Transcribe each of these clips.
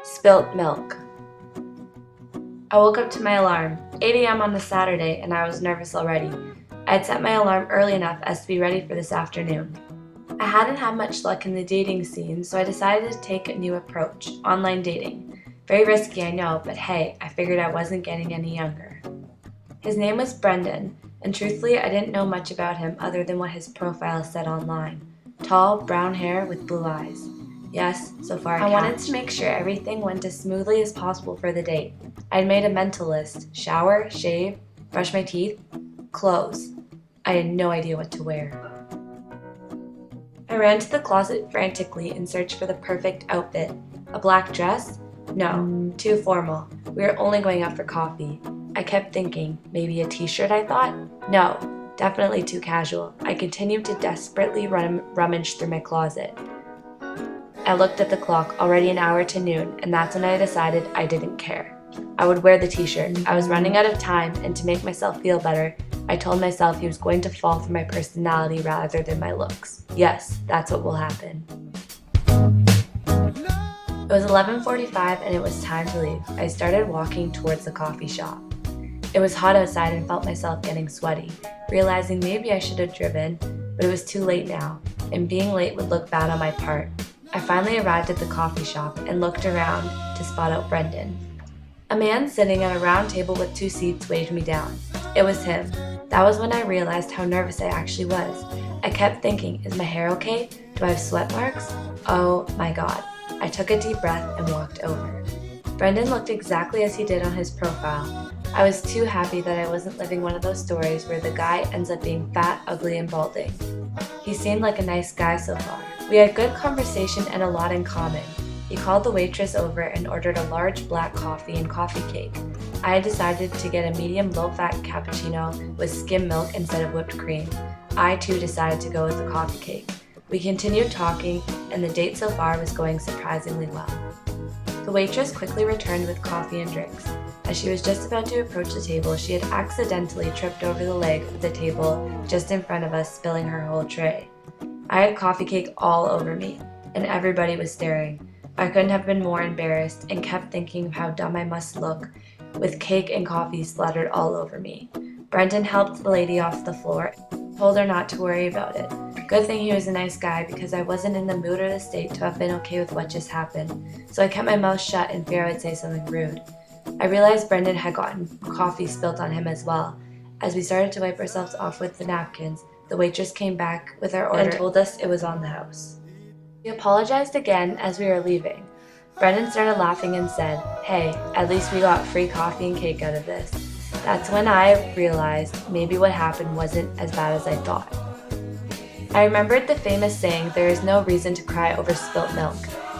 Spilt milk. I woke up to my alarm, 8 a.m. on a Saturday, and I was nervous already. I had set my alarm early enough as to be ready for this afternoon. I hadn't had much luck in the dating scene, so I decided to take a new approach, online dating. Very risky, I know, but hey, I figured I wasn't getting any younger. His name was Brendan, and truthfully, I didn't know much about him other than what his profile said online. Tall, brown hair with blue eyes. Yes, so far I wanted to make sure everything went as smoothly as possible for the date. I had made a mental list: shower, shave, brush my teeth, clothes. I had no idea what to wear. I ran to the closet frantically in search for the perfect outfit. A black dress? No, too formal. We were only going out for coffee. I kept thinking, maybe a t-shirt, I thought? No, definitely too casual. I continued to desperately rummage through my closet. I looked at the clock, already an hour to noon, and that's when I decided I didn't care. I would wear the t-shirt. I was running out of time, and to make myself feel better, I told myself he was going to fall for my personality rather than my looks. Yes, that's what will happen. It was 11:45 and it was time to leave. I started walking towards the coffee shop. It was hot outside and felt myself getting sweaty, realizing maybe I should have driven, but it was too late now, and being late would look bad on my part. I finally arrived at the coffee shop and looked around to spot out Brendan. A man sitting at a round table with 2 seats waved me down. It was him. That was when I realized how nervous I actually was. I kept thinking, is my hair okay? Do I have sweat marks? Oh my god. I took a deep breath and walked over. Brendan looked exactly as he did on his profile. I was too happy that I wasn't living one of those stories where the guy ends up being fat, ugly, and balding. He seemed like a nice guy so far. We had good conversation and a lot in common. He called the waitress over and ordered a large black coffee and coffee cake. I had decided to get a medium low-fat cappuccino with skim milk instead of whipped cream. I too decided to go with the coffee cake. We continued talking, and the date so far was going surprisingly well. The waitress quickly returned with coffee and drinks. As she was just about to approach the table, she had accidentally tripped over the leg of the table just in front of us, spilling her whole tray. I had coffee cake all over me, and everybody was staring. I couldn't have been more embarrassed and kept thinking of how dumb I must look with cake and coffee splattered all over me. Brendan helped the lady off the floor and told her not to worry about it. Good thing he was a nice guy because I wasn't in the mood or the state to have been okay with what just happened, so I kept my mouth shut in fear I would say something rude. I realized Brendan had gotten coffee spilt on him as well. As we started to wipe ourselves off with the napkins, the waitress came back with our order and told us it was on the house. We apologized again as we were leaving. Brendan started laughing and said, "Hey, at least we got free coffee and cake out of this." That's when I realized maybe what happened wasn't as bad as I thought. I remembered the famous saying, "There is no reason to cry over spilt milk."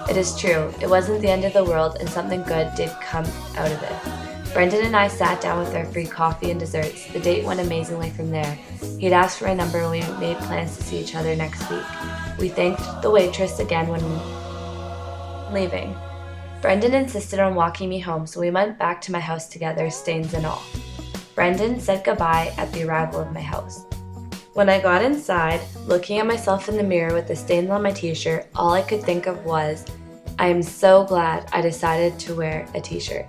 It is true, it wasn't the end of the world and something good did come out of it. Brendan and I sat down with our free coffee and desserts. The date went amazingly from there. He'd asked for my number and we made plans to see each other next week. We thanked the waitress again when leaving. Brendan insisted on walking me home, so we went back to my house together, stains and all. Brendan said goodbye at the arrival of my house. When I got inside, looking at myself in the mirror with the stains on my t-shirt, all I could think of was, I am so glad I decided to wear a t-shirt.